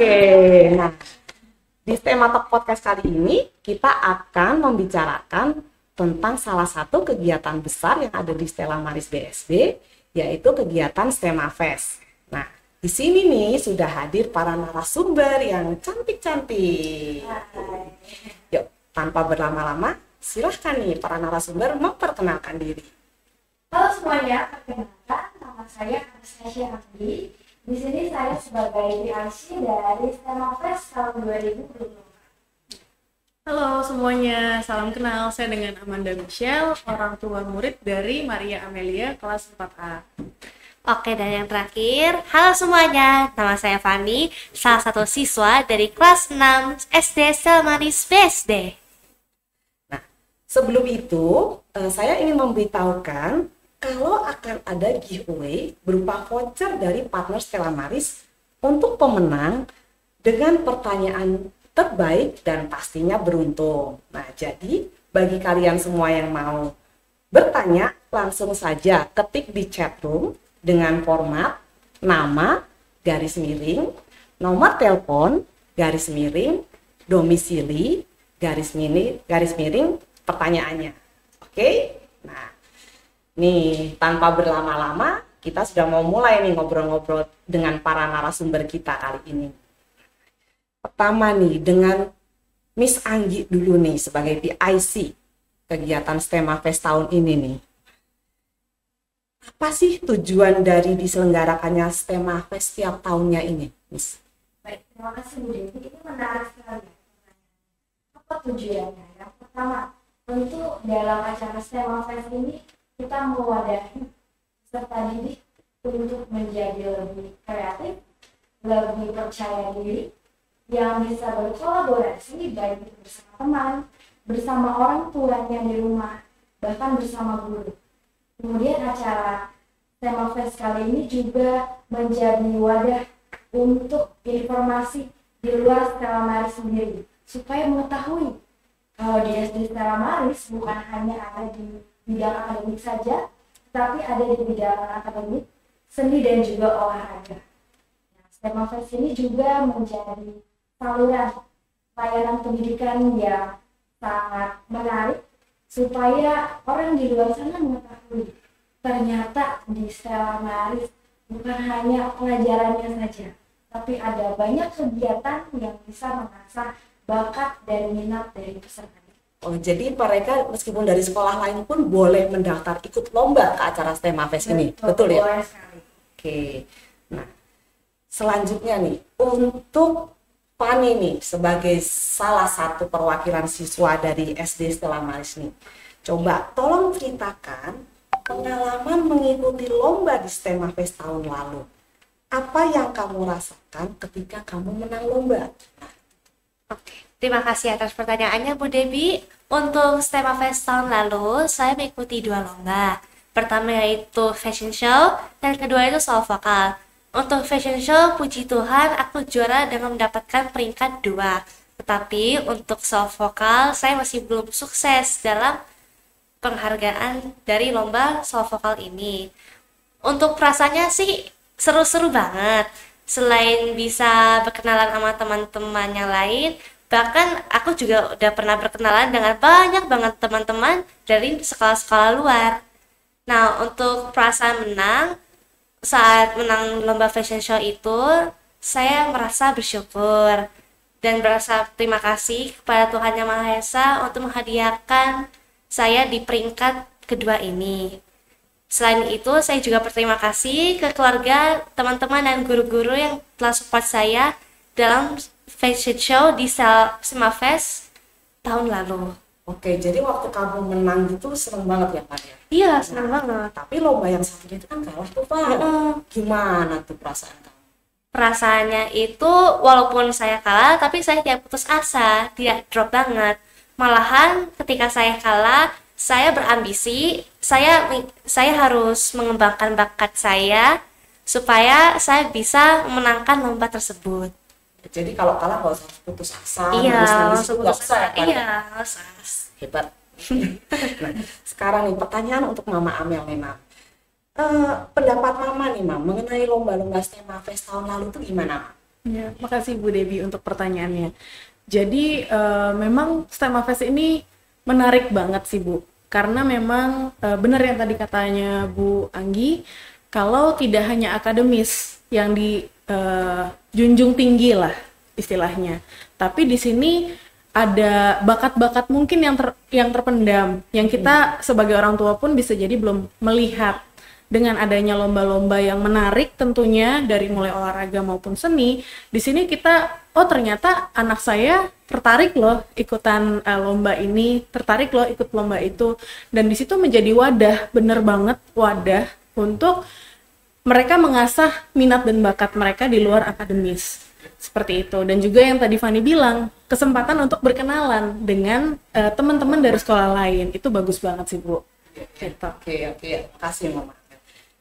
Oke, nah di tema Talk Podcast kali ini kita akan membicarakan tentang salah satu kegiatan besar yang ada di Stella Maris BSD, yaitu kegiatan STEMA Fest. Nah, di sini nih sudah hadir para narasumber yang cantik-cantik. Yuk, tanpa berlama-lama, silahkan nih para narasumber memperkenalkan diri. Halo semuanya, perkenalkan nama saya Anastasia Hamdi. Di sini saya sebagai PIC dari STEMA Fest tahun 2020. Halo semuanya, salam kenal. Saya dengan Amanda Michelle, orang tua murid dari Maria Amelia kelas 4A. Oke, dan yang terakhir, halo semuanya, nama saya Fani, salah satu siswa dari kelas 6 SD Stella Maris BSD. Nah, sebelum itu, saya ingin memberitahukan kalau akan ada giveaway berupa voucher dari partner Stella Maris untuk pemenang dengan pertanyaan terbaik dan pastinya beruntung. Nah, jadi bagi kalian semua yang mau bertanya, langsung saja ketik di chat room dengan format nama, garis miring, nomor telepon, garis miring, domisili, garis miring, pertanyaannya. Oke? Nah, nih, tanpa berlama-lama, kita sudah mau mulai nih ngobrol-ngobrol dengan para narasumber kita kali ini. Pertama nih, dengan Miss Anggi dulu nih sebagai PIC kegiatan STEMA Fest tahun ini nih. Apa sih tujuan dari diselenggarakannya STEMA Fest setiap tahunnya ini, Miss? Baik, terima kasih Bu Devi. Ini menarik sekali. Apa tujuannya? Yang pertama, tentu dalam acara STEMA Fest ini kita mewadahi peserta didik untuk menjadi lebih kreatif, lebih percaya diri, yang bisa berkolaborasi baik itu bersama teman, bersama orang tuanya di rumah, bahkan bersama guru. Kemudian acara STEMA Fest kali ini juga menjadi wadah untuk informasi di luar Stella Maris sendiri, supaya mengetahui kalau di SD Stella Maris bukan hanya ada di bidang akademik saja, tapi ada di bidang akademik, seni dan juga olahraga. Nah, STEMA Fest ini juga menjadi saluran layanan pendidikan yang sangat menarik supaya orang di luar sana mengetahui ternyata di Stella Maris bukan hanya pelajarannya saja, tapi ada banyak kegiatan yang bisa mengasah bakat dan minat dari peserta. Oh, jadi mereka meskipun dari sekolah lain pun boleh mendaftar ikut lomba ke acara STEMA Fest ini, betul ya? Boleh sekali. Oke, nah selanjutnya nih, untuk Fani nih sebagai salah satu perwakilan siswa dari SD Stella Maris nih, coba tolong ceritakan pengalaman mengikuti lomba di STEMA Fest tahun lalu. Apa yang kamu rasakan ketika kamu menang lomba? Oke, terima kasih atas pertanyaannya Bu Debi. Untuk STEMA Fest tahun lalu, saya mengikuti 2 lomba. Pertama yaitu fashion show, dan kedua itu soal vokal. Untuk fashion show, puji Tuhan, aku juara dengan mendapatkan peringkat 2. Tetapi untuk soal vokal, saya masih belum sukses dalam penghargaan dari lomba soal vokal ini. Untuk perasaannya sih seru-seru banget. Selain bisa berkenalan sama teman-teman yang lain, bahkan aku juga udah pernah berkenalan dengan banyak banget teman-teman dari sekolah-sekolah luar. Nah, untuk perasaan menang, saat menang lomba fashion show itu, saya merasa bersyukur dan berasa terima kasih kepada Tuhan Yang Maha Esa untuk menghadiahkan saya di peringkat kedua ini. Selain itu, saya juga berterima kasih ke keluarga, teman-teman, dan guru-guru yang telah support saya dalam fashion show di STEMA Fest tahun lalu. Oke, jadi waktu kamu menang gitu seneng banget ya Pak ya? Iya, senang banget. Tapi lomba yang satunya itu kan kalah tuh Pak. Gimana tuh perasaan kamu? Perasaannya itu walaupun saya kalah, tapi saya tidak putus asa, tidak drop banget. Malahan ketika saya kalah, saya berambisi, saya harus mengembangkan bakat saya supaya saya bisa memenangkan lomba tersebut. Jadi kalau kalah nggak usah putus asa, Iya, nangis itu nggak usah ya Pak? Iya, nggak usah. Hebat. Nah, sekarang nih pertanyaan untuk Mama Amel nih Mam. Pendapat Mama nih Mam mengenai lomba-lomba STEMA Fest tahun lalu itu gimana? Ya, makasih Bu Debi untuk pertanyaannya. Jadi memang STEM Fest ini menarik banget sih Bu, karena memang benar yang tadi katanya Bu Anggi, kalau tidak hanya akademis yang dijunjung tinggi lah istilahnya, tapi di sini ada bakat-bakat mungkin yang terpendam, yang kita sebagai orang tua pun bisa jadi belum melihat. Dengan adanya lomba-lomba yang menarik tentunya dari mulai olahraga maupun seni, di sini kita, oh ternyata anak saya tertarik loh ikutan lomba ini, tertarik loh ikut lomba itu, dan di situ menjadi wadah, bener banget wadah untuk mereka mengasah minat dan bakat mereka di luar akademis. Seperti itu. Dan juga yang tadi Fani bilang, kesempatan untuk berkenalan dengan teman-teman dari sekolah lain, itu bagus banget sih Bu. Gitu. Oke, makasih Mama.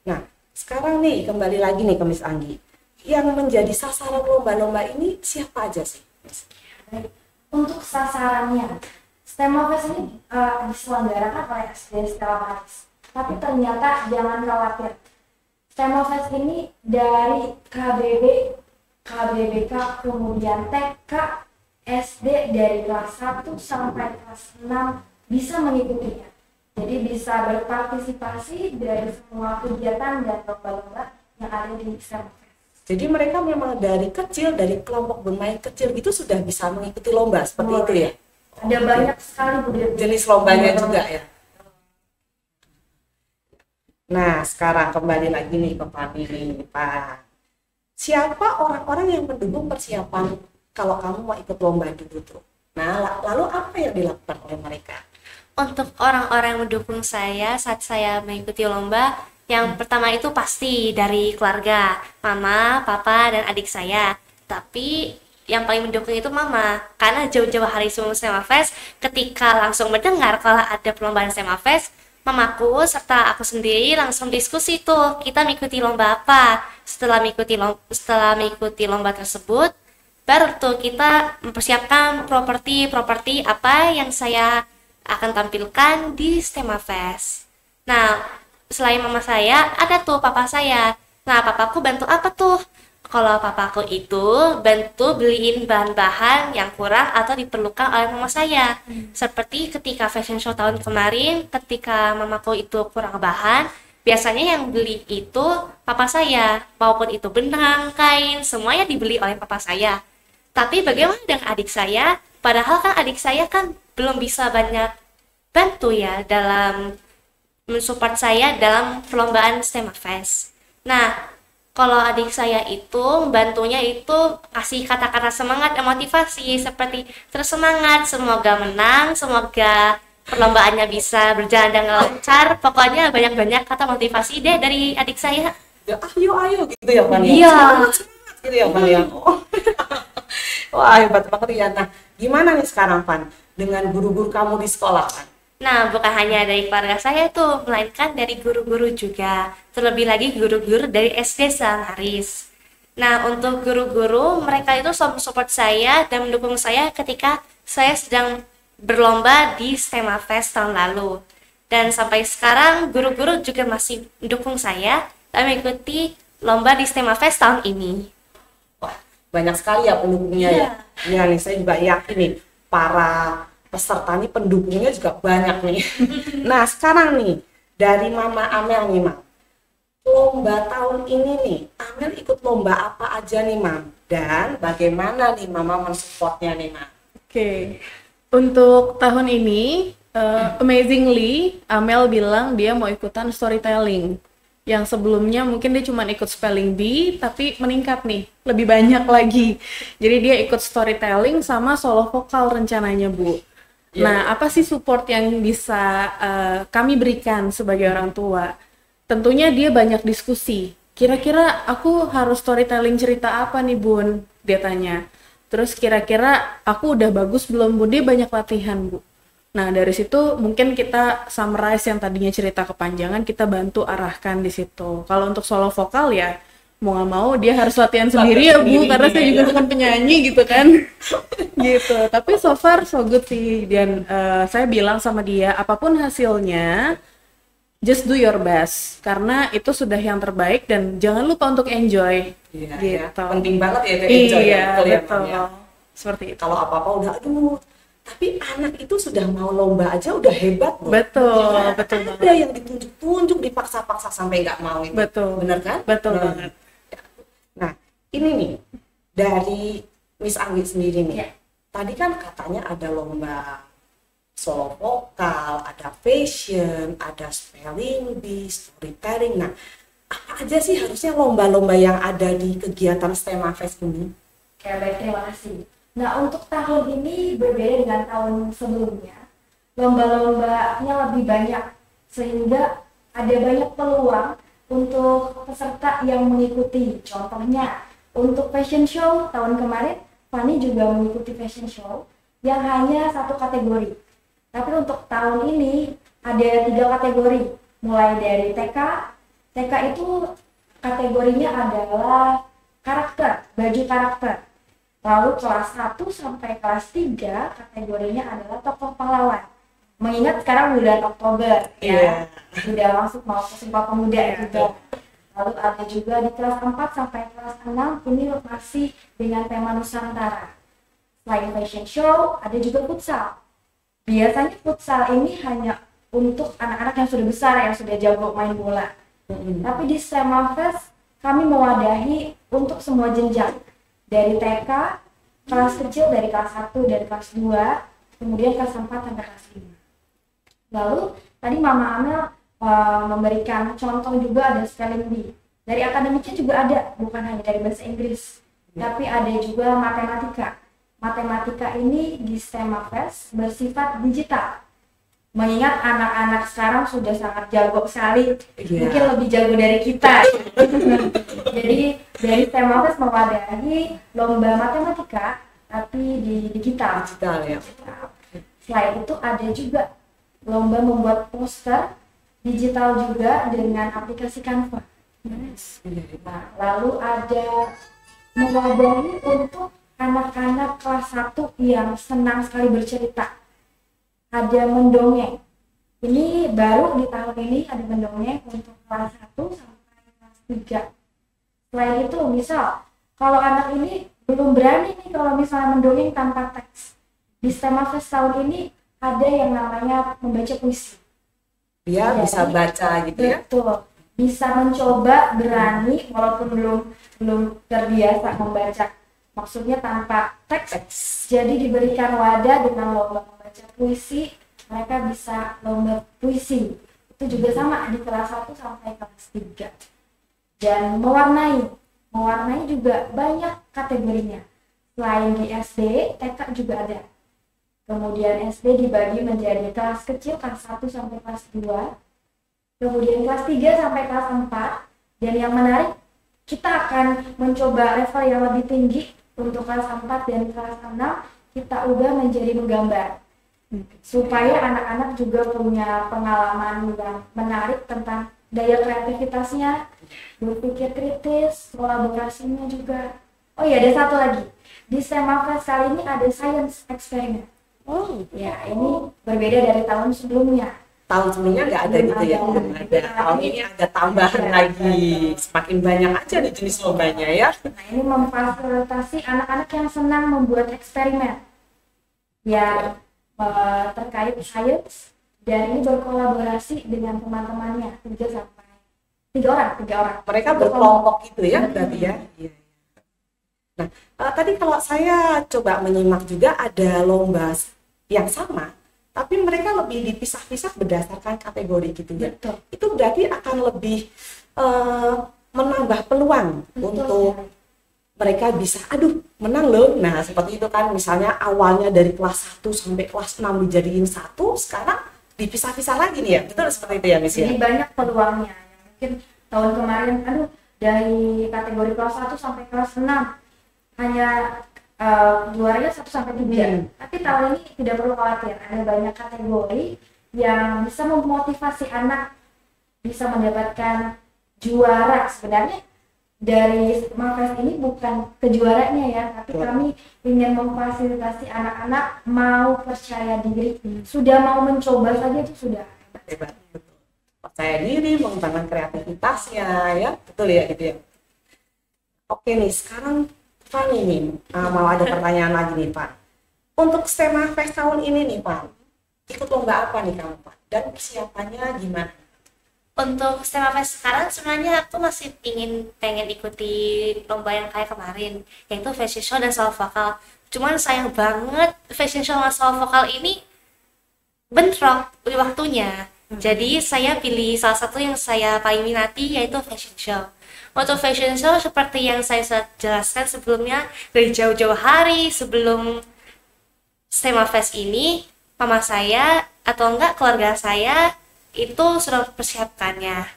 Nah, sekarang nih kembali lagi nih ke Miss Anggi. Yang menjadi sasaran lomba-lomba ini siapa aja sih? Untuk sasarannya, STEM Fest ini diselenggarakan oleh SD Stella Maris. Tapi ternyata jangan khawatir. STEM Fest ini dari KBB, KBBK, kemudian TK, SD dari kelas 1 sampai kelas 6 bisa mengikutinya. Jadi bisa berpartisipasi dari semua kegiatan dan lomba-lomba yang ada di STEM Fest. Jadi mereka memang dari kecil, dari kelompok bermain kecil gitu sudah bisa mengikuti lomba seperti itu ya? Ada banyak sekali jenis lombanya juga ya? Nah, sekarang kembali lagi nih ke Fani nih, Pak. Siapa orang-orang yang mendukung persiapan kalau kamu mau ikut lomba dulu tuh? Nah, lalu apa yang dilakukan oleh mereka? Untuk orang-orang yang mendukung saya saat saya mengikuti lomba, yang pertama itu pasti dari keluarga, mama, papa, dan adik saya. Tapi yang paling mendukung itu mama, karena jauh-jauh hari sebelum STEM Fest, ketika langsung mendengar kalau ada perlombaan STEM Fest, mamaku serta aku sendiri langsung diskusi tuh, kita mengikuti lomba apa. Setelah mengikuti lomba tersebut, baru tuh kita mempersiapkan properti apa yang saya akan tampilkan di STEM Fest. Nah, selain mama saya, ada tuh papa saya. Nah, papaku bantu apa tuh? Kalau papaku itu bantu beliin bahan-bahan yang kurang atau diperlukan oleh mama saya. Seperti ketika fashion show tahun kemarin, ketika mamaku itu kurang bahan, biasanya yang beli itu papa saya. Maupun itu benang, kain, semuanya dibeli oleh papa saya. Tapi bagaimana dengan adik saya? Padahal kan adik saya kan belum bisa banyak bantu ya dalam mensupport saya dalam perlombaan STEM Fest. Nah, kalau adik saya itu bantunya itu kasih kata-kata semangat dan motivasi seperti terus semangat, semoga menang, semoga perlombaannya bisa berjalan dengan lancar. Pokoknya banyak-banyak kata motivasi deh dari adik saya. Ya, ayo gitu ya Pan ya? Iya. Gitu ya Pan ya? Wah, hebat banget ya. Nah, gimana nih sekarang Pan dengan guru-guru kamu di sekolah Pan? Nah, bukan hanya dari keluarga saya tuh, melainkan dari guru-guru juga. Terlebih lagi guru-guru dari SD Samaris. Nah, untuk guru-guru, mereka itu selalu support saya dan mendukung saya ketika saya sedang berlomba di STEM Fest tahun lalu. Dan sampai sekarang, guru-guru juga masih mendukung saya dan mengikuti lomba di STEM Fest tahun ini. Wah, banyak sekali ya pendukungnya ya. Ya nih, saya juga yakin nih, para peserta nih pendukungnya juga banyak nih. Nah sekarang nih dari Mama Amel nih Mam, lomba tahun ini nih Amel ikut lomba apa aja nih Mam, dan bagaimana nih Mama mensupportnya nih Mam? Oke, untuk tahun ini amazingly Amel bilang dia mau ikutan storytelling. Yang sebelumnya mungkin dia cuma ikut spelling bee, tapi meningkat nih, lebih banyak lagi. Jadi dia ikut storytelling sama solo vokal rencananya Bu. Nah, apa sih support yang bisa kami berikan sebagai orang tua? Tentunya dia banyak diskusi. Kira-kira aku harus storytelling cerita apa nih Bun? Dia tanya. Terus kira-kira aku udah bagus belum Bun? Dia banyak latihan Bu. Nah, dari situ mungkin kita summarize yang tadinya cerita kepanjangan, kita bantu arahkan di situ. Kalau untuk solo vokal ya, mau nggak mau dia harus latihan sendiri ya Bu, karena saya juga bukan penyanyi gitu kan. Gitu, tapi so far so good sih. Dan saya bilang sama dia, apapun hasilnya, just do your best karena itu sudah yang terbaik dan jangan lupa untuk enjoy. Iya, Gitu. ya. Penting banget ya itu enjoy Iya, betul ya, betul. Mam, ya. Seperti itu. Kalau apa-apa udah aduh, tapi anak itu sudah mau lomba aja udah hebat loh. Betul, Ya, betul ada banget. yang ditunjuk-tunjuk, dipaksa-paksa sampai nggak mau itu. Betul. Bener kan? Betul Nah, banget. Nah, ini nih dari Miss Anggi sendiri nih. Ya. Tadi kan katanya ada lomba solo vokal, ada fashion, ada spelling bee, storytelling. Nah, apa aja sih harusnya lomba-lomba yang ada di kegiatan STEMA Fest ini? Oke, baik, terima kasih. Nah, untuk tahun ini berbeda dengan tahun sebelumnya. Lomba-lombanya lebih banyak, sehingga ada banyak peluang untuk peserta yang mengikuti. Contohnya, untuk fashion show tahun kemarin, Fani juga mengikuti fashion show yang hanya satu kategori. Tapi untuk tahun ini ada 3 kategori, mulai dari TK. TK itu kategorinya adalah karakter, baju karakter. Lalu kelas 1 sampai kelas 3 kategorinya adalah tokoh pahlawan. Mengingat sekarang bulan Oktober, Iya. ya, sudah masuk mau ke Sumpah Pemuda juga. Lalu ada juga di kelas 4 sampai kelas 6 ini masih dengan tema Nusantara. Selain fashion show, ada juga futsal. Biasanya futsal ini hanya untuk anak-anak yang sudah besar, yang sudah jago main bola. Tapi di STEMA Fest kami mewadahi untuk semua jenjang. Dari TK, kelas kecil dari kelas 1 dari kelas 2, kemudian kelas 4 sampai kelas 5. Lalu tadi Mama Amel memberikan contoh juga ada spelling bee. Dari akademiknya juga ada, bukan hanya dari bahasa Inggris, tapi ada juga matematika. Matematika ini di STEMA Fest bersifat digital. Mengingat anak-anak sekarang sudah sangat jago sekali, mungkin lebih jago dari kita. Jadi dari STEMA Fest mewadahi lomba matematika, tapi di digital. Digital ya. Selain itu ada juga lomba membuat poster digital juga dengan aplikasi Canva. Nah, lalu ada mewadahi untuk anak-anak kelas 1 yang senang sekali bercerita. Ada mendongeng. Ini baru di tahun ini ada mendongeng untuk kelas 1 sampai kelas 3. Selain itu, misal kalau anak ini belum berani nih kalau misalnya mendongeng tanpa teks. Di STEMA Fest tahun ini ada yang namanya membaca puisi. Dia Jadi, bisa baca gitu ya. Betul. Bisa mencoba berani walaupun belum terbiasa membaca. Maksudnya tanpa teks. Jadi diberikan wadah dengan lomba membaca puisi, mereka bisa lomba puisi. Itu juga sama di kelas 1 sampai kelas 3. Dan mewarnai juga banyak kategorinya. Selain di SD, TK juga ada. Kemudian SD dibagi menjadi kelas kecil, kelas 1 sampai kelas 2. Kemudian kelas 3 sampai kelas 4. Dan yang menarik, kita akan mencoba level yang lebih tinggi. Untuk kelas 4 dan kelas 6 kita ubah menjadi menggambar. Supaya anak-anak juga punya pengalaman yang menarik tentang daya kreativitasnya, berpikir kritis, kolaborasinya juga. Oh iya, ada satu lagi. Di STEMA Fest kali ini ada science experiment. Oh, Ya, ini berbeda dari tahun sebelumnya. tahun sebelumnya nggak ada gitu ya. Belum ada. Tahun ini ada tambahan lagi. Semakin banyak aja nih jenis lombanya ya. Nah, ini memfasilitasi anak-anak yang senang membuat eksperimen yang terkait sains, dan ini berkolaborasi dengan teman-temannya 3 orang. Mereka berkelompok gitu ya berarti ya. Iya. Nah, tadi kalau saya coba menyimak juga ada lomba yang sama, tapi mereka lebih dipisah-pisah berdasarkan kategori gitu ya. Betul. Itu berarti akan lebih menambah peluang untuk mereka bisa, menang loh. Nah, seperti itu kan, misalnya awalnya dari kelas 1 sampai kelas 6 dijadiin 1, sekarang dipisah-pisah lagi nih ya. Betul seperti itu ya, Miss ya? Jadi banyak peluangnya. Mungkin tahun kemarin, dari kategori kelas 1 sampai kelas 6 hanya juaranya 1 sampai 3. Tapi tahun ini tidak perlu khawatir, ada banyak kategori yang bisa memotivasi anak bisa mendapatkan juara. Sebenarnya dari STEMA Fest ini bukan kejuaranya ya, tapi kami ingin memfasilitasi anak-anak mau percaya diri, sudah mau mencoba saja itu sudah Hebat. percaya diri, mengembangkan kreativitasnya, ya betul ya gitu ya. Oke nih, sekarang Pak ini mau ada pertanyaan lagi nih Pak. Untuk STEMA Fest tahun ini nih Pak, ikut lomba apa nih kamu Pak? Dan persiapannya gimana? Untuk STEMA Fest sekarang sebenarnya aku masih pengen ikuti lomba yang kayak kemarin, yaitu fashion show dan solo vokal. Cuman sayang banget fashion show sama solo vokal ini bentrok waktunya. Jadi saya pilih salah satu yang saya paling minati, yaitu fashion show. Untuk fashion show seperti yang saya sudah jelaskan sebelumnya, dari jauh-jauh hari sebelum STEMA Fest ini, mama saya atau enggak keluarga saya itu sudah mempersiapkannya.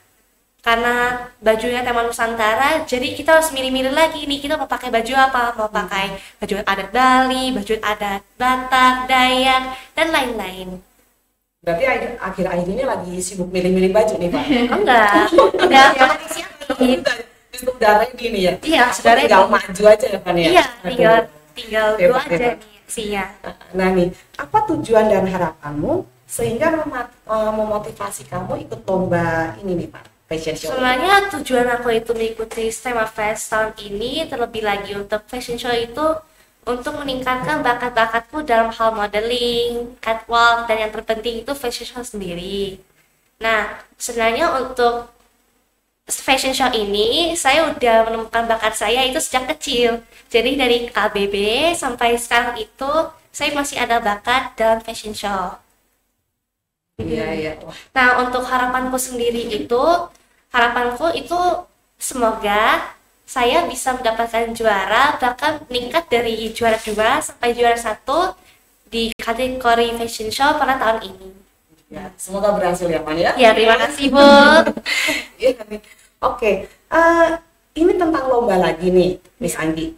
Karena bajunya tema Nusantara, jadi kita harus milih-milih lagi nih, kita mau pakai baju apa, mau pakai baju adat Bali, baju adat Batak, Dayak, dan lain-lain. Berarti akhir-akhir ini lagi sibuk milih-milih baju nih Pak? Enggak siapin. Justru udah ready nih ya? Iya, sudah ready. Tinggal maju aja ya Pak ya? Iya, tinggal Oke, itu Pak, aja Pak. nih sih ya. Nah nih, apa tujuan dan harapanmu sehingga memotivasi kamu ikut lomba ini nih Pak, fashion show? Sebenarnya tujuan aku itu mengikuti STEMA Fest tahun ini, terlebih lagi untuk fashion show itu untuk meningkatkan bakat-bakatku dalam hal modeling, catwalk, dan yang terpenting itu fashion show sendiri. Nah, sebenarnya untuk fashion show ini saya udah menemukan bakat saya itu sejak kecil. Jadi dari KBB sampai sekarang itu saya masih ada bakat dalam fashion show. Iya, iya. Wah, Nah, untuk harapanku itu semoga saya bisa mendapatkan juara, bahkan meningkat dari juara 2 sampai juara 1 di kategori fashion show pada tahun ini. ya, semoga berhasil ya Pak ya? Ya, terima kasih Bu. Iya nih. Oke, ini tentang lomba lagi nih, Miss Anggi.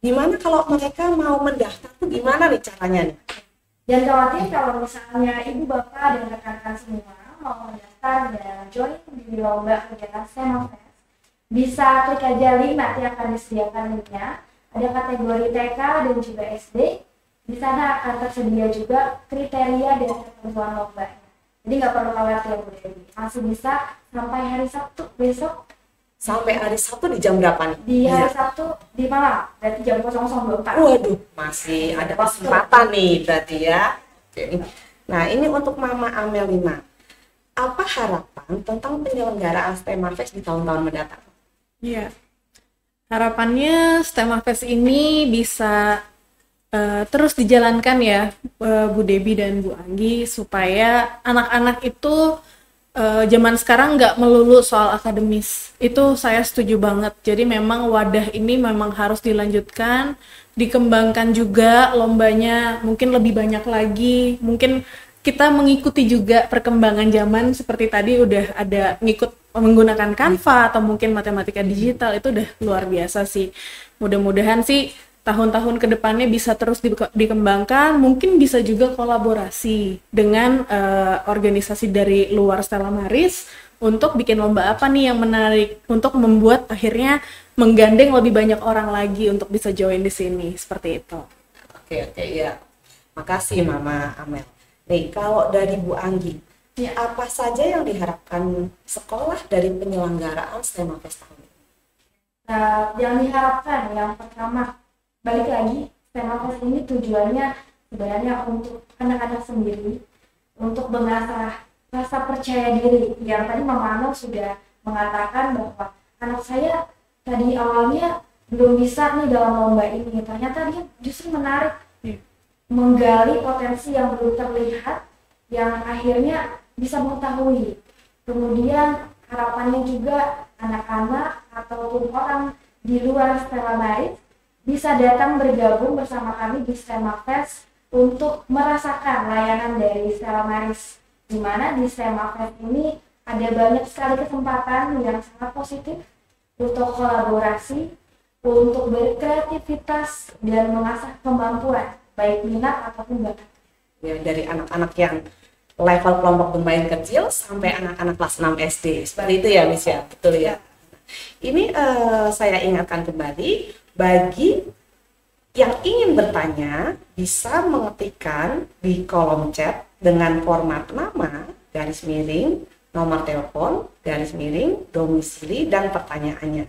Gimana kalau mereka mau mendaftar tuh gimana nih caranya nih? Dan khawatir kalau misalnya ibu bapak dan rekan-rekan semua mau mendaftar dan join di lomba kegiatan STEMA Fest, bisa klik aja link nanti akan disediakan linknya. Ada kategori TK dan juga SD. Di sana akan tersedia juga kriteria dan ketentuan lombanya. Jadi nggak perlu khawatir Bu Dewi. Masih bisa sampai hari Sabtu besok. Sampai hari Sabtu di jam berapa nih? Di hari Iya. Sabtu di malam, berarti jam 00.24. Waduh, masih ada kesempatan nih berarti ya. Oke. Nah, ini untuk Mama Amelina. Apa harapan tentang penyelenggaraan STEMA Fest di tahun-tahun mendatang? Iya. Harapannya STEMA Fest ini bisa terus dijalankan ya, Bu Debi dan Bu Anggi, supaya anak-anak itu zaman sekarang nggak melulu soal akademis. Itu saya setuju banget. Jadi memang wadah ini memang harus dilanjutkan, dikembangkan juga lombanya, mungkin lebih banyak lagi. Mungkin kita mengikuti juga perkembangan zaman, seperti tadi udah ada ngikut menggunakan Canva atau mungkin matematika digital, itu udah luar biasa sih. Mudah-mudahan sih tahun-tahun ke depannya bisa terus dikembangkan, mungkin bisa juga kolaborasi dengan organisasi dari luar Stella Maris untuk bikin lomba apa nih yang menarik, untuk membuat akhirnya menggandeng lebih banyak orang lagi untuk bisa join di sini, seperti itu. Oke, ya. Makasih Mama Amel. Nih, kalau dari Bu Anggi, Ya. apa saja yang diharapkan sekolah dari penyelenggaraan STEMA Fest tahun ini? Nah, yang diharapkan yang pertama, balik lagi, STEMA Fest ini tujuannya sebenarnya untuk anak-anak sendiri, untuk mengasah rasa percaya diri. Yang tadi Mama Anel sudah mengatakan bahwa anak saya tadi awalnya belum bisa nih dalam lomba ini, ternyata dia justru menarik, menggali potensi yang belum terlihat, yang akhirnya bisa mengetahui. Kemudian harapannya juga anak-anak ataupun orang di luar Stella Maris bisa datang bergabung bersama kami di STEMA Fest untuk merasakan layanan dari Stella Maris, di mana di STEMA Fest ini ada banyak sekali kesempatan yang sangat positif untuk kolaborasi, untuk berkreativitas dan mengasah kemampuan baik minat ataupun bakat. Ya, dari anak-anak yang level kelompok bermain kecil sampai anak-anak kelas 6 SD. Seperti itu ya, Miss ya. Betul ya. Ini saya ingatkan kembali, bagi yang ingin bertanya bisa mengetikkan di kolom chat dengan format nama, garis miring, nomor telepon, garis miring, domisili, dan pertanyaannya.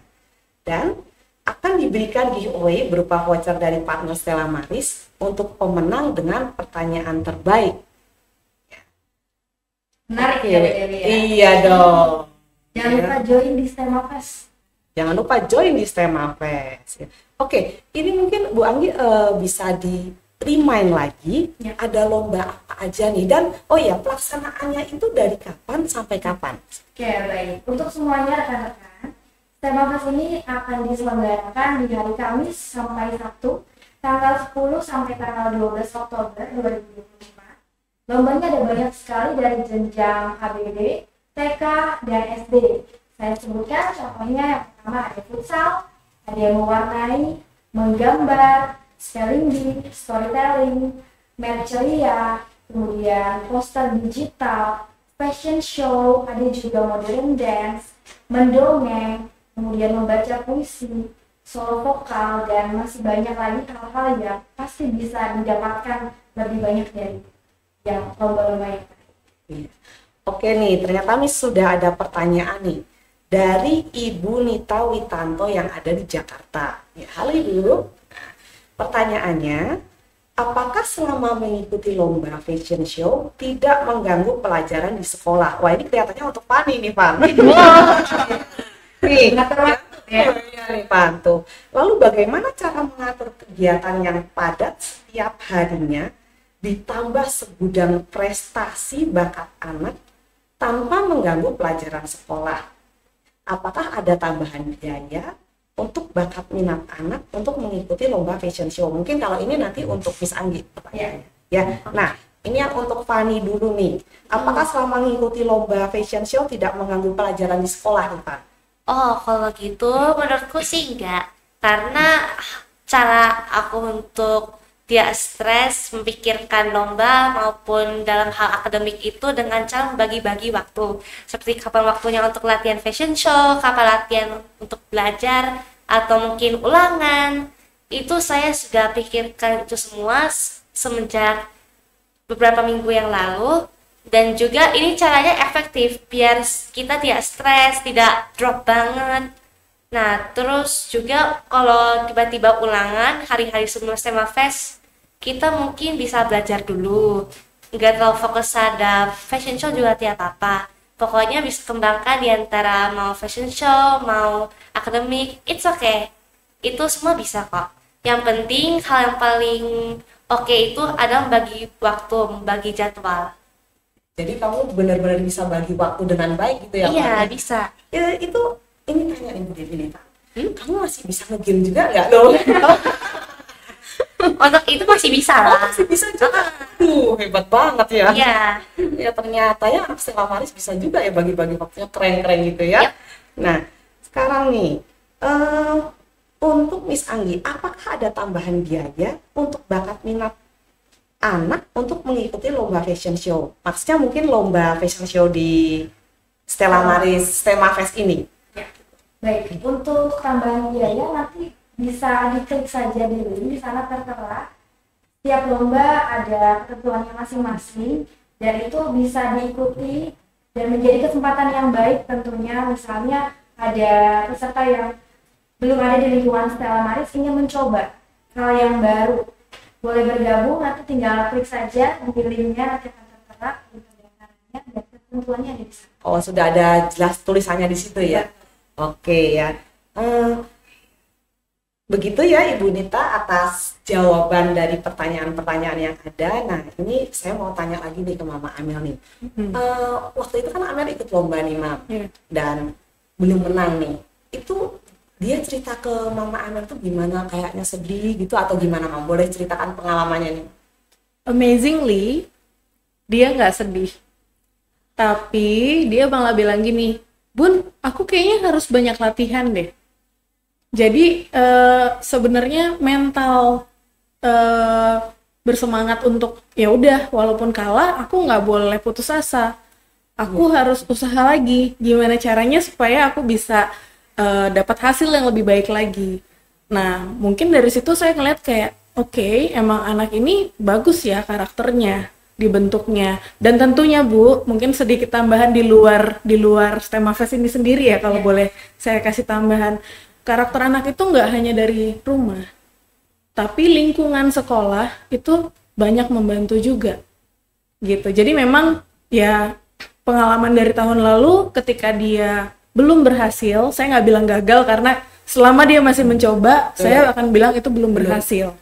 Dan akan diberikan giveaway berupa voucher dari partner Stella Maris untuk pemenang dengan pertanyaan terbaik. Menarik Oke. ya, Bu Dewi ya. Iya dong. Jangan lupa join di STEMA Fest. Jangan lupa join di STEMA Fest. Ya. Oke, ini mungkin Bu Anggi bisa di remind lagi Ya. ada lomba apa aja nih, dan oh ya, pelaksanaannya itu dari kapan sampai kapan? Oke, baik. Untuk semuanya rekan-rekan, STEMA Fest ini akan diselenggarakan di hari Kamis sampai Sabtu, tanggal 10 sampai tanggal 12 Oktober 2025. Lombanya ada banyak sekali dari jenjang HBD, TK, dan SD. Saya sebutkan contohnya yang pertama ada futsal, ada yang mewarnai, menggambar, spelling bee, storytelling, math ceria, kemudian poster digital, fashion show, ada juga modern dance, mendongeng, kemudian membaca puisi, solo vokal, dan masih banyak lagi hal-hal yang pasti bisa didapatkan lebih banyak dari yang lomba-lomba yang tadi. Iya. Oke nih, ternyata Miss sudah ada pertanyaan nih dari Ibu Nita Witanto yang ada di Jakarta. Ya, halo Ibu. Nah, pertanyaannya, apakah selama mengikuti lomba fashion show tidak mengganggu pelajaran di sekolah? Wah, ini kelihatannya untuk Fani nih, Pan. Nih, Mengatur waktu ya. Iya nih, Pan tuh. Lalu bagaimana cara mengatur kegiatan yang padat setiap harinya ditambah segudang prestasi bakat anak tanpa mengganggu pelajaran sekolah? Apakah ada tambahan biaya untuk bakat minat anak untuk mengikuti lomba fashion show? Mungkin kalau ini nanti untuk Miss Anggi pertanyaannya. Ya. Nah, ini yang untuk Fani dulu nih. Apakah selama mengikuti lomba fashion show tidak mengganggu pelajaran di sekolah nih, Pak? Oh, kalau gitu menurutku sih enggak. Karena cara aku untuk tidak stres memikirkan lomba maupun dalam hal akademik itu dengan cara membagi-bagi waktu. Seperti kapan waktunya untuk latihan fashion show, kapan latihan untuk belajar, atau mungkin ulangan. Itu saya sudah pikirkan itu semua semenjak beberapa minggu yang lalu. Dan juga ini caranya efektif biar kita tidak stres, tidak drop banget. Nah, terus juga kalau tiba-tiba ulangan hari-hari sebelum STEMA Fest, kita mungkin bisa belajar dulu. Nggak terlalu fokus pada fashion show juga tidak apa-apa. Pokoknya bisa kembangkan di antara mau fashion show, mau akademik, it's okay. Itu semua bisa kok. Yang penting, hal yang paling oke itu adalah membagi waktu, membagi jadwal. Jadi kamu benar-benar bisa bagi waktu dengan baik gitu ya, Iya, Pak? bisa. Ya, itu ini tanya Ibu Devi nih, Pak. Kamu masih bisa nge-game juga nggak dong? Untuk itu masih bisa Oh, lah. masih bisa juga. Hebat banget ya. Iya. Ya ternyata ya anak Stella Maris bisa juga ya bagi-bagi waktunya, keren-keren gitu ya. Yap. Nah, sekarang nih untuk Miss Anggi, apakah ada tambahan biaya untuk bakat minat anak untuk mengikuti lomba fashion show? Maksudnya mungkin lomba fashion show di Stella Maris STEMA Fest ini. Baik, untuk tambahan biaya nanti bisa diklik saja di link, di sana tertera setiap lomba ada ketentuannya masing-masing dan itu bisa diikuti dan menjadi kesempatan yang baik tentunya. Misalnya ada peserta yang belum ada di lingkungan Stella Maris ingin mencoba hal yang baru, boleh bergabung, nanti tinggal klik saja di linknya, nanti akan tertera dan ketentuannya ada di sana. Oh, sudah ada jelas tulisannya di situ ya. Oke ya. Begitu ya Ibu Nita atas jawaban dari pertanyaan-pertanyaan yang ada. Nah, ini saya mau tanya lagi nih ke Mama Amel nih. Waktu itu kan Amel ikut lomba nih, Mam. Dan belum menang nih. Itu dia cerita ke Mama Amel tuh gimana, kayaknya sedih gitu atau gimana, Mam? Boleh ceritakan pengalamannya nih? Amazingly, dia nggak sedih. Tapi dia malah bilang gini, Bun, aku kayaknya harus banyak latihan deh. Jadi sebenarnya mental bersemangat untuk ya udah walaupun kalah aku nggak boleh putus asa. Aku harus usaha lagi. Gimana caranya supaya aku bisa dapat hasil yang lebih baik lagi. Nah mungkin dari situ saya ngeliat kayak oke, emang anak ini bagus ya karakternya. dibentuknya. Dan tentunya Bu, mungkin sedikit tambahan di luar STEMA Fest ini sendiri ya, kalau boleh saya kasih tambahan. Karakter anak itu nggak hanya dari rumah, tapi lingkungan sekolah itu banyak membantu juga gitu. Jadi memang ya pengalaman dari tahun lalu ketika dia belum berhasil, saya nggak bilang gagal karena selama dia masih mencoba, saya akan bilang itu belum berhasil.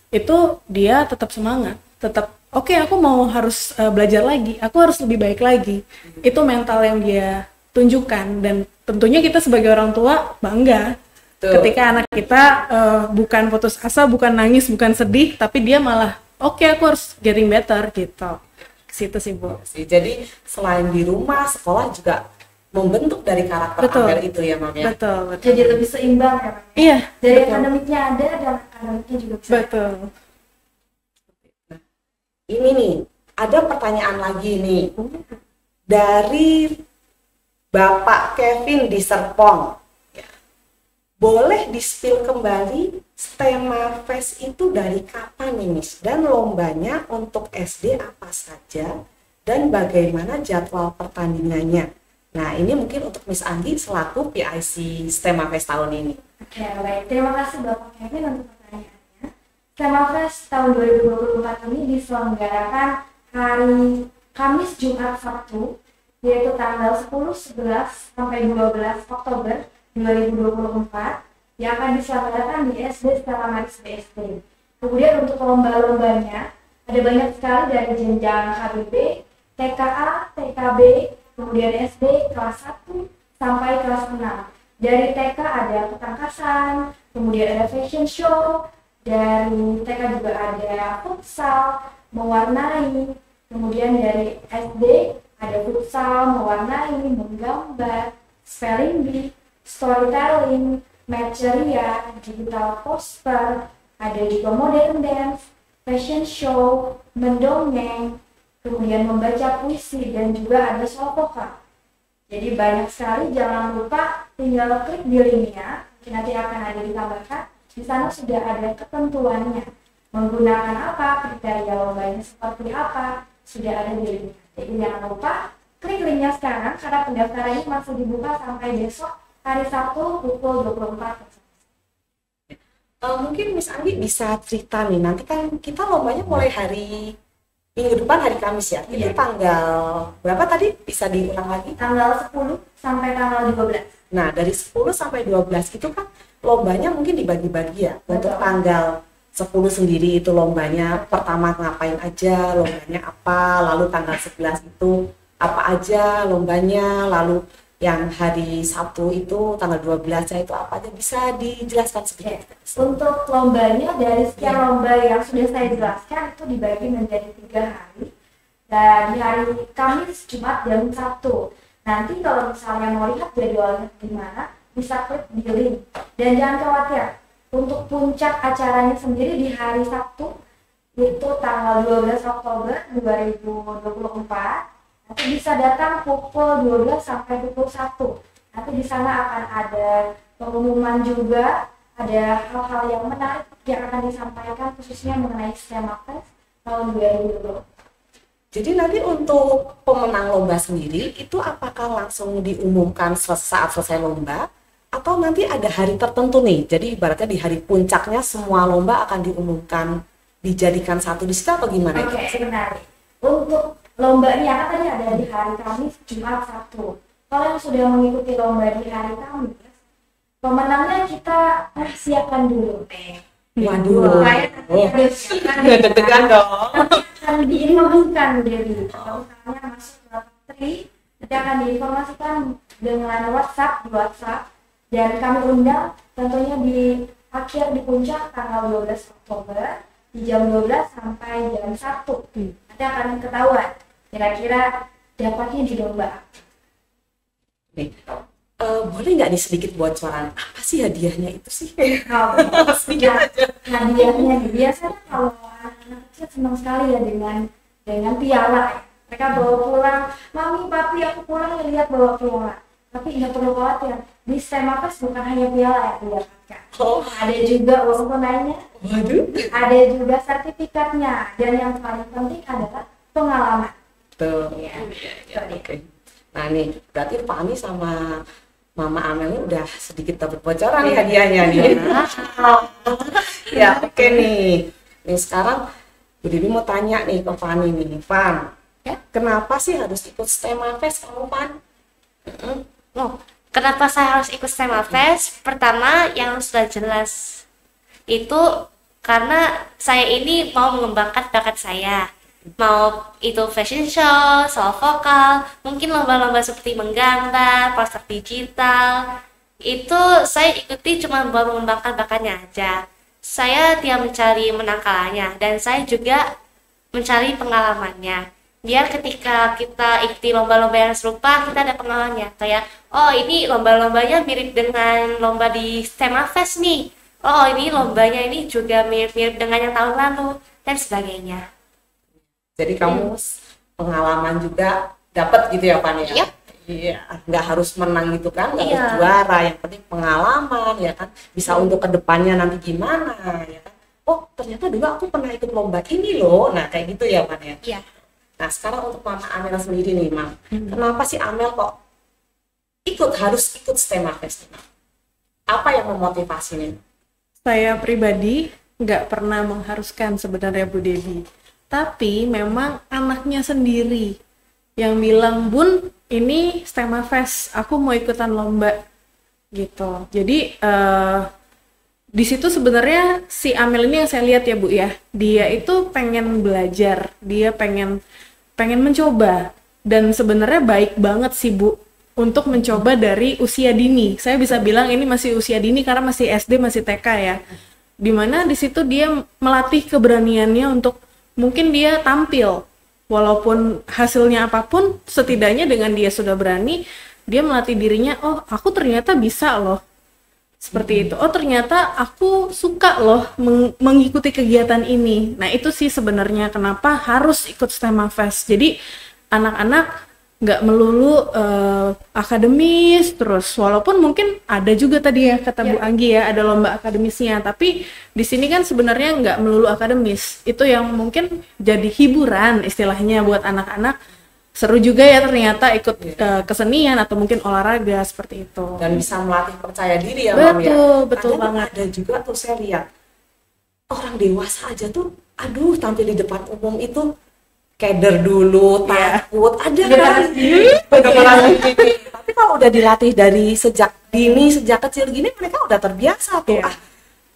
Itu dia tetap semangat, tetap oke, aku mau harus belajar lagi, aku harus lebih baik lagi. Itu mental yang dia tunjukkan, dan tentunya kita sebagai orang tua bangga ketika anak kita bukan putus asa, bukan nangis, bukan sedih, tapi dia malah oke, aku harus getting better gitu. Situ sih Bu. Jadi selain di rumah, sekolah juga membentuk dari karakter Amel itu ya Mam ya. Betul. Jadi lebih seimbang ya Mam. Iya. Dari betul. akademiknya ada dan akademiknya juga bisa. Betul. Ini nih, ada pertanyaan lagi nih dari Bapak Kevin di Serpong. Ya. Boleh di-spill kembali STEMA Fest itu dari kapan nih Miss? Dan lombanya untuk SD apa saja? Dan bagaimana jadwal pertandingannya? Nah, ini mungkin untuk Miss Anggi selaku PIC STEMA Fest tahun ini. Oke, baik. Terima kasih Bapak Kevin untuk pertanyaannya. STEMA Fest tahun 2024 ini diselenggarakan hari Kamis, Jumat, Sabtu, yaitu tanggal 10, 11, sampai 12 Oktober 2024, yang akan diselenggarakan di SD Stella Maris BSD. Kemudian untuk lomba-lombanya, ada banyak sekali dari jenjang KBB, TKA, TKB, kemudian SD kelas 1 sampai kelas 6. Dari TK ada ketangkasan, kemudian ada fashion show, dari TK juga ada futsal, mewarnai, kemudian dari SD ada futsal, mewarnai, menggambar, spelling bee, storytelling, matcheria, digital poster, ada juga modern dance, fashion show, mendongeng, kemudian membaca puisi, dan juga ada soal vokal. Jadi banyak sekali, jangan lupa tinggal klik di linknya, nanti akan ada ditambahkan. Di sana sudah ada ketentuannya, menggunakan apa, kriteria lombanya seperti apa, sudah ada di linknya. Jadi jangan lupa klik linknya sekarang, karena pendaftarannya masih dibuka sampai besok hari Sabtu pukul 24. Mungkin Miss Anggi bisa cerita nih, nanti kan kita lombanya mulai hari minggu depan, hari Kamis ya. Itu tanggal berapa tadi? Bisa diulang lagi? Tanggal 10 sampai tanggal 12. Nah, dari 10 sampai 12 itu kan lombanya mungkin dibagi-bagi ya. Untuk tanggal 10 sendiri itu lombanya pertama ngapain aja, lombanya apa, lalu tanggal 11 itu apa aja lombanya, lalu yang hari Sabtu itu tanggal 12-nya itu apa aja, bisa dijelaskan sedikit? Untuk lombanya, dari sekian lomba yang sudah saya jelaskan itu dibagi menjadi 3 hari. Dan di hari Kamis, Jumat, dan Sabtu. Nanti kalau misalnya mau lihat jadwalnya gimana, bisa klik di link. Dan jangan khawatir, untuk puncak acaranya sendiri di hari Sabtu itu tanggal 12 Oktober 2024. Nanti bisa datang pukul 12 sampai pukul 1. Nanti di sana akan ada pengumuman juga, ada hal-hal yang menarik yang akan disampaikan khususnya mengenai STEMA Fest tahun 2020. Jadi nanti untuk pemenang lomba sendiri itu apakah langsung diumumkan saat selesai lomba, atau nanti ada hari tertentu nih? Jadi ibaratnya di hari puncaknya semua lomba akan diumumkan, dijadikan satu di situ, apa gimana? Oke, sebenarnya untuk lombanya kan tadi ada di hari Kamis, Jumat, Sabtu. Kalau yang sudah mengikuti lomba di hari Kamis, pemenangnya kita siapkan dulu. Waduh, deg-degan dong. Akan diinformasikan Dewi. Kalau misalnya masuk ke Tri, nanti akan diinformasikan dengan WhatsApp, di WhatsApp, dan kami undang tentunya di akhir di puncak tanggal 12 Oktober di jam 12 sampai jam 1. Nanti akan ketahuan kira-kira dapatnya di lomba. Boleh nggak nih sedikit bocoran apa sih hadiahnya itu sih? Sedikit aja. Hadiahnya biasanya kalau anak-anak kecil senang sekali ya dengan piala. Mereka bawa pulang, mami, papi, aku pulang lihat bawa piala. Tapi nggak perlu khawatir, di STEMA Fest bukan hanya piala yang didapatkan. Ada juga uang tunainya, ada juga sertifikatnya, dan yang paling penting adalah Tuh. Ya, Ya, oke. Nah nih, berarti Fani sama Mama Amel ini udah sedikit dapat bocoran nih hadiahnya nih. Ya, oke nih. Nih sekarang Bu Devi mau tanya nih ke Fani nih. Fan, Ya. kenapa sih harus ikut STEMA Fest kamu, Fan? Oh, kenapa saya harus ikut STEMA Fest? Pertama, yang sudah jelas itu karena saya ini mau mengembangkan bakat saya. Mau itu fashion show, soal vokal, mungkin lomba-lomba seperti menggambar, poster digital. Itu saya ikuti cuma buat mengembangkan bakatnya aja. Saya tidak mencari menang kalahnya dan saya juga mencari pengalamannya. Biar ketika kita ikuti lomba-lomba yang serupa, kita ada pengalamannya. Kayak, oh ini lomba-lombanya mirip dengan lomba di STEMA Fest nih. Oh ini lombanya ini juga mirip-mirip dengan yang tahun lalu, dan sebagainya. Jadi kamu pengalaman juga dapat gitu ya, Fan ya? Yap. Iya, nggak harus menang gitu kan, nggak harus Iya. juara, yang penting pengalaman ya kan, bisa untuk kedepannya nanti gimana ya kan. Oh ternyata dulu aku pernah ikut lomba ini loh, nah kayak gitu ya, Fan ya. Iya. Nah sekarang untuk Mama Amel sendiri nih, Mam, kenapa sih Amel kok harus ikut STEMA Fest? Apa yang memotivasi nih? Saya pribadi nggak pernah mengharuskan sebenarnya Bu Devi. Tapi memang anaknya sendiri yang bilang, Bun, ini STEMA Fest, aku mau ikutan lomba gitu. Jadi di situ sebenarnya si Amel ini yang saya lihat ya Bu ya, dia itu pengen belajar, dia pengen mencoba, dan sebenarnya baik banget sih Bu untuk mencoba dari usia dini. Saya bisa bilang ini masih usia dini karena masih SD, masih TK ya. Dimana di situ dia melatih keberaniannya untuk mungkin dia tampil, walaupun hasilnya apapun, setidaknya dengan dia sudah berani, dia melatih dirinya, oh aku ternyata bisa loh, seperti itu. Oh ternyata aku suka loh mengikuti kegiatan ini. Nah itu sih sebenarnya kenapa harus ikut STEMA Fest. Jadi anak-anak nggak melulu akademis terus, walaupun mungkin ada juga tadi ya kata Bu Anggi ya, ada lomba akademisnya, tapi di sini kan sebenarnya nggak melulu akademis. Itu yang mungkin jadi hiburan istilahnya buat anak-anak, seru juga ya ternyata ikut kesenian atau mungkin olahraga seperti itu. Dan bisa melatih percaya diri ya, Mam ya. Betul Kadang banget. ada juga tuh saya lihat orang dewasa aja tuh, aduh tampil di depan umum itu keder dulu, takut, ada kan? Tapi kalau udah dilatih dari sejak dini, sejak kecil gini, mereka udah terbiasa tuh.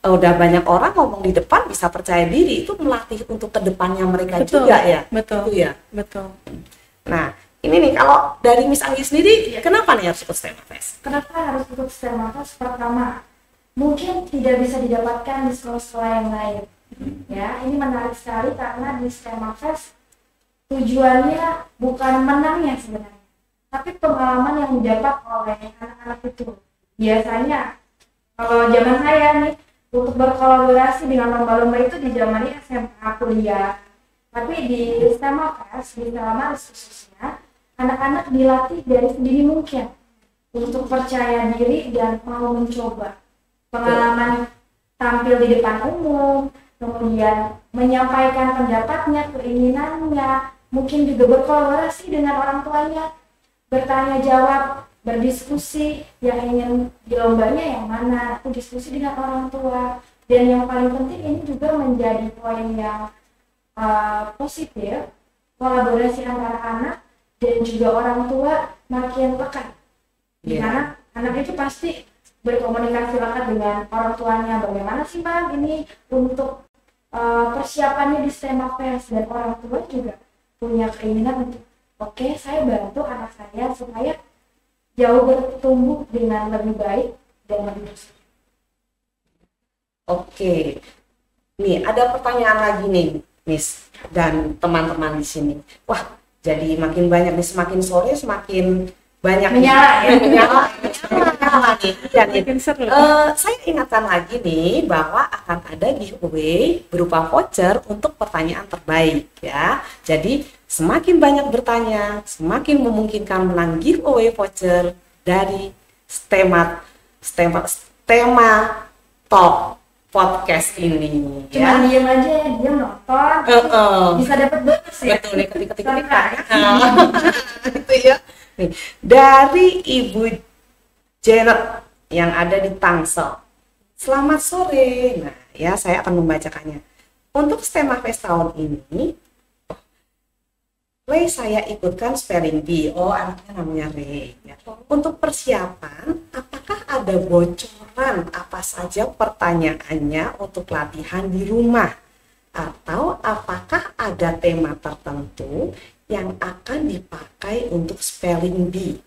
Udah banyak orang ngomong di depan bisa percaya diri, itu melatih untuk kedepannya mereka juga ya. Betul. Itu ya. Betul. Nah, ini nih kalau dari Miss Anggi sendiri, kenapa nih harus ikut STEMA Fest? Kenapa harus ikut STEMA Fest? Pertama, mungkin tidak bisa didapatkan di sekolah-sekolah yang lain. Ya, ini menarik sekali karena di STEMA Fest tujuannya bukan menangnya sebenarnya, tapi pengalaman yang didapat oleh anak-anak itu. Biasanya, kalau zaman saya nih, untuk berkolaborasi dengan lomba-lomba itu di zaman SMA, kuliah. Tapi di STEMA Fest, di STEMA khususnya, anak-anak dilatih dari sedini mungkin untuk percaya diri dan mau mencoba. Pengalaman tampil di depan umum, kemudian menyampaikan pendapatnya, keinginannya, mungkin juga berkolaborasi dengan orang tuanya, bertanya jawab, berdiskusi, yang ingin di lombanya yang mana, diskusi dengan orang tua. Dan yang paling penting ini juga menjadi poin yang positif, kolaborasi antara anak dan juga orang tua makin pekat. Karena anak itu pasti berkomunikasi lekat dengan orang tuanya, bagaimana sih Mam ini untuk persiapannya di STEMA Fest, dan orang tua juga punya keinginan untuk oke, saya bantu anak saya supaya jauh bertumbuh dengan lebih baik dan lebih positif. Oke, nih ada pertanyaan lagi nih, Miss dan teman-teman di sini. Wah, jadi makin banyak nih, semakin sore semakin banyak Menyala, ya? menyala nih. Iya nih. Makin seru. Saya ingatkan lagi nih bahwa akan ada giveaway berupa voucher untuk pertanyaan terbaik ya. Jadi semakin banyak bertanya, semakin memungkinkan menang giveaway voucher dari STEMA Top podcast ini Cuma ya. diem aja ya, diem nonton, bisa dapat bonus ya. Betul nih, ketika gitu ya. Nih, dari Ibu Janet yang ada di Tangsel. Selamat sore. Nah, ya saya akan membacakannya. Untuk STEMA Fest tahun ini, Ray saya ikutkan spelling bee. Oh, anaknya namanya Ray. Ya. Untuk persiapan, apakah ada bocoran apa saja pertanyaannya untuk latihan di rumah? Atau apakah ada tema tertentu yang akan dipakai untuk spelling bee?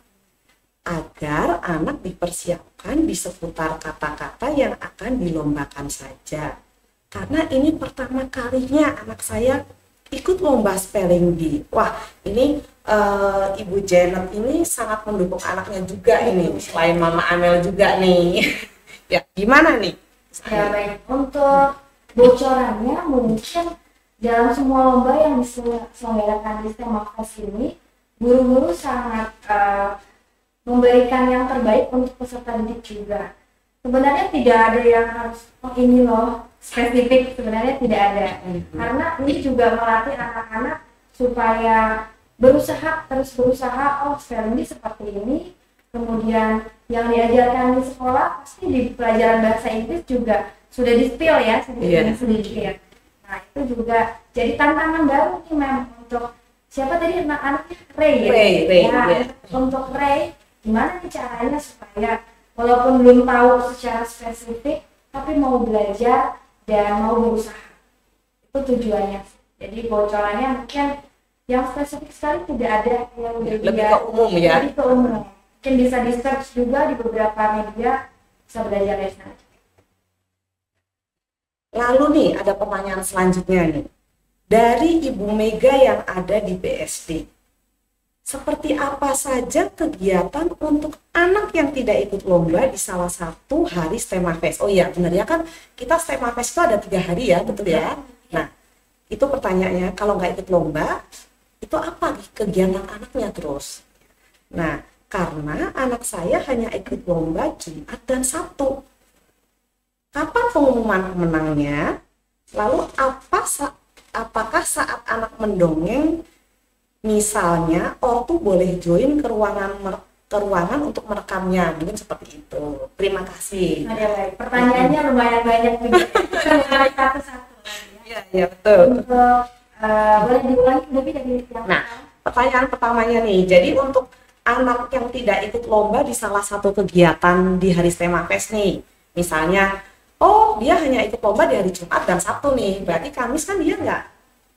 Agar anak dipersiapkan di seputar kata-kata yang akan dilombakan saja. Karena ini pertama kalinya anak saya ikut lomba spelling bee. Wah, ini Ibu Janet ini sangat mendukung anaknya juga ini, selain Mama Amel juga nih. Ya, gimana nih? Ya baik, untuk bocorannya mungkin dalam semua lomba yang diselenggarakan di STEMA Fest ini, guru-guru sangat memberikan yang terbaik untuk peserta didik juga. Sebenarnya tidak ada yang harus, oh ini loh spesifik, sebenarnya tidak ada. Karena ini juga melatih anak-anak supaya terus berusaha, oh spelling bee seperti ini. Kemudian yang diajarkan di sekolah pasti di pelajaran bahasa Inggris juga sudah di-spill ya sedikit. Nah itu juga jadi tantangan baru nih Mem untuk siapa tadi anaknya Ray ya? Ray, ya. Untuk Ray, gimana nih caranya supaya walaupun belum tahu secara spesifik tapi mau belajar dan mau berusaha, itu tujuannya. Jadi bocorannya mungkin yang spesifik sekali tidak ada, yang lebih ke umum ya. Lebih ke umum. Mungkin bisa di search juga di beberapa media, bisa belajar dari sana. Lalu nih ada pertanyaan selanjutnya nih dari Ibu Mega yang ada di BSD. Seperti apa saja kegiatan untuk anak yang tidak ikut lomba di salah satu hari STEMA Fest? Oh iya, benar ya kan, kita STEMA Fest itu ada 3 hari ya, betul ya? Nah, itu pertanyaannya, kalau nggak ikut lomba, itu apa kegiatan anaknya terus? Nah, karena anak saya hanya ikut lomba Jumat dan Sabtu. Kapan pengumuman pemenangnya? Lalu apakah saat anak mendongeng, misalnya ortu boleh join ke ruangan untuk merekamnya, mungkin seperti itu. Terima kasih. Baik. Pertanyaannya lumayan banyak juga. Satu-satu. Ya betul. Untuk boleh diulangi lebih dari yang Nah, pertanyaan pertamanya nih. Jadi untuk anak yang tidak ikut lomba di salah satu kegiatan di hari STEMA Fest nih, misalnya, oh dia hanya ikut lomba di hari Jumat dan Sabtu nih, berarti Kamis kan dia nggak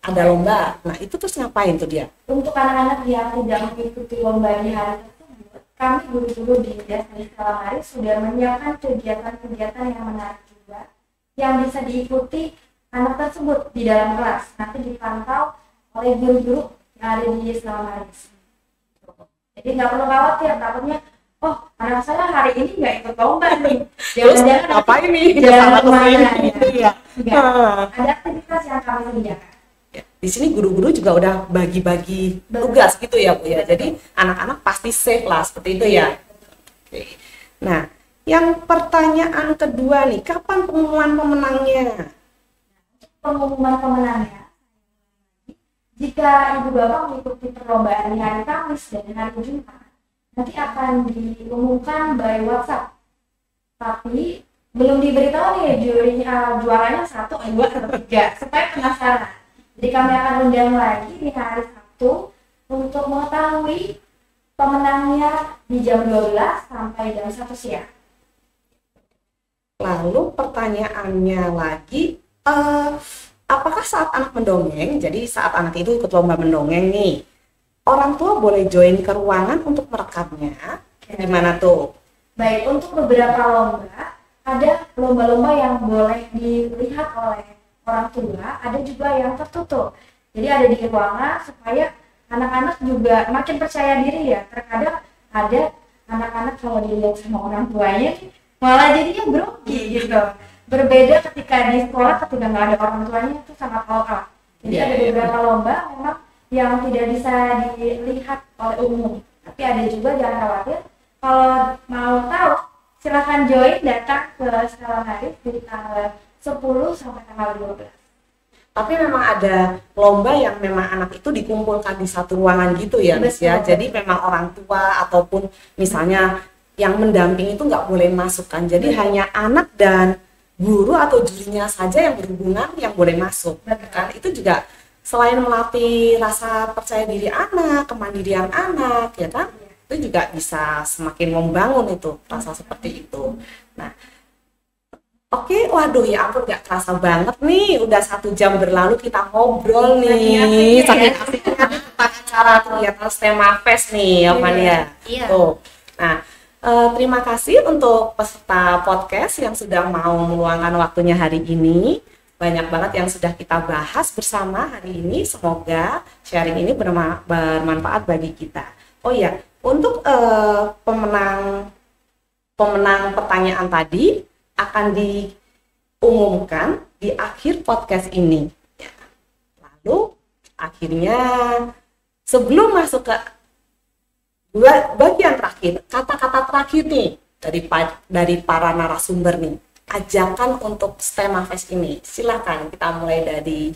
ada lomba. Nah itu terus ngapain tuh dia? Untuk anak-anak yang tidak mengikuti lomba di hari tersebut, kami guru-guru di Dasar Kalamari sudah menyiapkan kegiatan-kegiatan yang menarik juga yang bisa diikuti anak tersebut di dalam kelas. Nanti dipantau oleh guru-guru yang ada di Kalamari. Jadi nggak perlu khawatir, takutnya, oh anak saya hari ini nggak ikut lomba nih. Jangan ngapain nih? Jangan kemana ya? Ada aktivitas yang kami sediakan. Ya, di sini guru-guru juga udah bagi-bagi tugas gitu ya Bu ya. Jadi anak-anak pasti safe lah seperti itu ya. Oke. Nah, yang pertanyaan kedua nih, kapan pengumuman pemenangnya? Pengumuman pemenangnya, jika ibu bapak mengikuti perlombaan di hari Kamis dan hari Jumat, nanti akan diumumkan by WhatsApp. Tapi belum diberitahu nih juaranya 1, 2, atau 3 supaya penasaran. Jadi kami akan undang lagi di hari Sabtu untuk mengetahui pemenangnya di jam 12 sampai jam 1 siang. Lalu pertanyaannya lagi, apakah saat anak mendongeng, jadi saat anak itu ikut lomba mendongeng nih, orang tua boleh join ke ruangan untuk merekamnya? Gimana tuh? Baik, untuk beberapa lomba, ada lomba-lomba yang boleh dilihat oleh orang tua, ada juga yang tertutup. Jadi ada di ruangan supaya anak-anak juga makin percaya diri ya. Terkadang ada anak-anak kalau dilihat sama orang tuanya malah jadinya grogi gitu. Berbeda ketika di sekolah, ketika nggak ada orang tuanya itu sangat all out. Jadi ada beberapa lomba memang yang tidak bisa dilihat oleh umum. Tapi ada juga, jangan khawatir, kalau mau tahu silahkan join, datang ke Kalamari di tanggal 10 sampai tanggal 12. Tapi memang ada lomba yang memang anak itu dikumpulkan di satu ruangan gitu ya, Miss ya. Jadi memang orang tua ataupun misalnya yang mendamping itu nggak boleh masuk kan. Jadi hanya anak dan guru atau jurinya saja yang berhubungan yang boleh masuk. Kan itu juga selain melatih rasa percaya diri anak, kemandirian anak, ya kan? Itu juga bisa semakin membangun itu rasa seperti itu. Nah, oke, waduh ya ampun gak kerasa banget nih, udah 1 jam berlalu kita ngobrol nih, saking asiknya tentang acara kegiatan STEMA Fest nih, ya Fania. Iya. Tuh. Nah, terima kasih untuk peserta podcast yang sudah mau meluangkan waktunya hari ini. Banyak banget yang sudah kita bahas bersama hari ini. Semoga sharing ini bermanfaat bagi kita. Oh ya, untuk pemenang pertanyaan tadi akan diumumkan di akhir podcast ini. Lalu akhirnya sebelum masuk ke bagian terakhir, kata-kata terakhir nih dari para narasumber nih, ajakan untuk STEMA Fest ini. Silakan kita mulai dari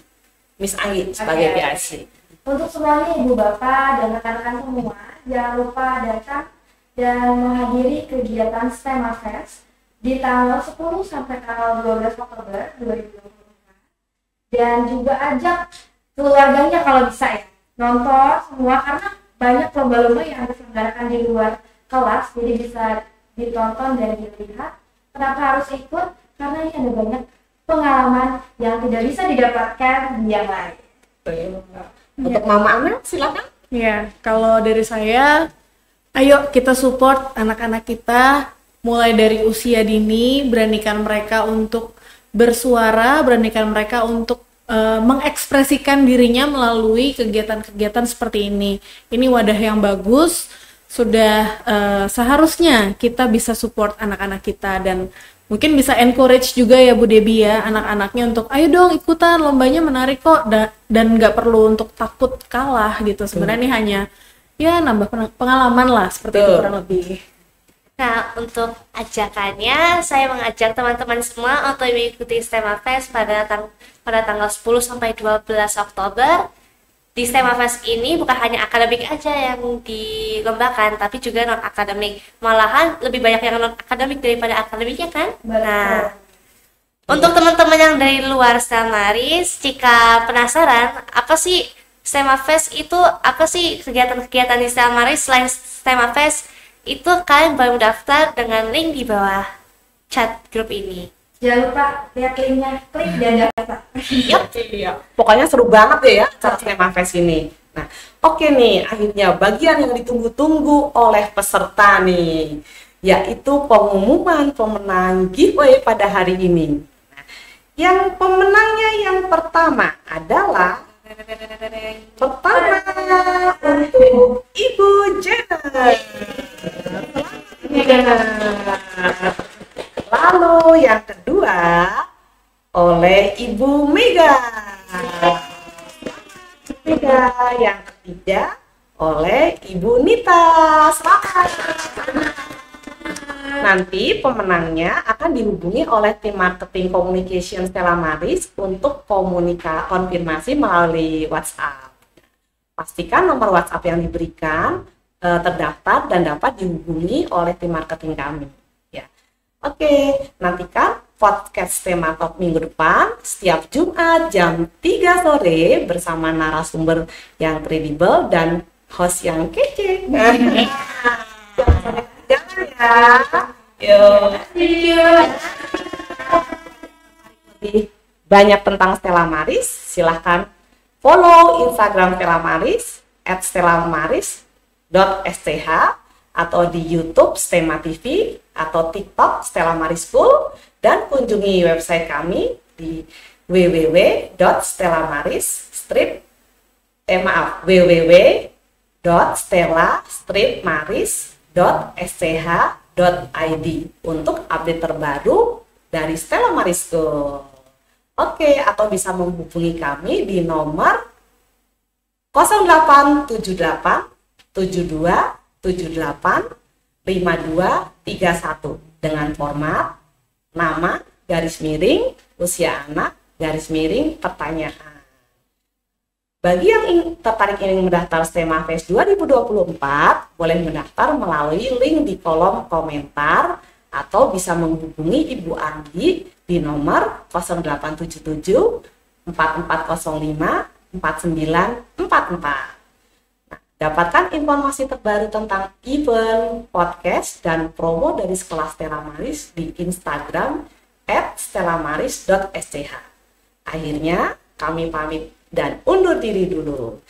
Miss Anggi sebagai PIC. Untuk semuanya ibu bapak dan rekan-rekan semua, jangan lupa datang dan menghadiri kegiatan STEMA Fest di tanggal 10 sampai tanggal 12 Oktober 2024. Dan juga ajak keluarganya kalau bisa ya, nonton semua karena banyak lomba-lomba yang diselenggarakan di luar kelas, jadi bisa ditonton dan dilihat. Kenapa harus ikut? Karena ini ada banyak pengalaman yang tidak bisa didapatkan di yang lain. Untuk Mama Amel, silakan. Ya, kalau dari saya, ayo kita support anak-anak kita mulai dari usia dini, beranikan mereka untuk bersuara, beranikan mereka untuk mengekspresikan dirinya melalui kegiatan-kegiatan seperti ini. Ini wadah yang bagus, sudah seharusnya kita bisa support anak-anak kita dan mungkin bisa encourage juga ya Bu Debi ya anak-anaknya untuk ayo dong ikutan, lombanya menarik kok dan nggak perlu untuk takut kalah gitu. Sebenarnya ini hanya ya nambah pengalaman lah seperti itu kurang lebih. Nah, untuk ajakannya, saya mengajak teman-teman semua untuk mengikuti STEMA Fest pada tanggal 10 sampai 12 Oktober. Di STEMA Fest ini bukan hanya akademik aja yang dilombakan, tapi juga non-akademik. Malahan lebih banyak yang non-akademik daripada akademiknya kan? Nah, untuk teman-teman yang dari luar Stelmaris, jika penasaran, apa sih STEMA Fest itu? Apa sih kegiatan-kegiatan di Stelmaris selain STEMA Fest? Itu kalian boleh mendaftar dengan link di bawah chat grup ini. Jangan lupa lihat linknya, klik dan daftar. Iya. Pokoknya seru banget deh ya acara STEMA Fest ini. Nah, oke nih, akhirnya bagian yang ditunggu-tunggu oleh peserta nih, yaitu pengumuman pemenang giveaway pada hari ini. Nah, yang pemenangnya yang pertama adalah untuk Ibu Jenner. Lalu yang kedua oleh Ibu Mega. Yang ketiga oleh Ibu Nita. Selamat. Nanti pemenangnya akan dihubungi oleh tim marketing communication Stelmaris untuk konfirmasi melalui WhatsApp. Pastikan nomor WhatsApp yang diberikan terdaftar dan dapat dihubungi oleh tim marketing kami. Ya. Oke, nantikan podcast Tema Talk minggu depan setiap Jumat jam 3 sore bersama narasumber yang kredibel dan host yang kece. Jangan ya. Lebih banyak tentang Stelmaris, silahkan follow Instagram Stelmaris @stelmaris.sth atau di YouTube Stema TV atau TikTok Stelmaris School dan kunjungi website kami di www.stella-maris.sch.id untuk update terbaru dari Stelmaris School. Oke, atau bisa menghubungi kami di nomor 0878 72 78 52 31 dengan format nama, usia anak, pertanyaan. Bagi yang tertarik ingin mendaftar STEMA Fest 2024, boleh mendaftar melalui link di kolom komentar atau bisa menghubungi Ibu Anggi di nomor 0877 4405 4944. Dapatkan informasi terbaru tentang event, podcast, dan promo dari Sekolah Stella Maris di Instagram @stellamaris.sch. Akhirnya, kami pamit dan undur diri dulu.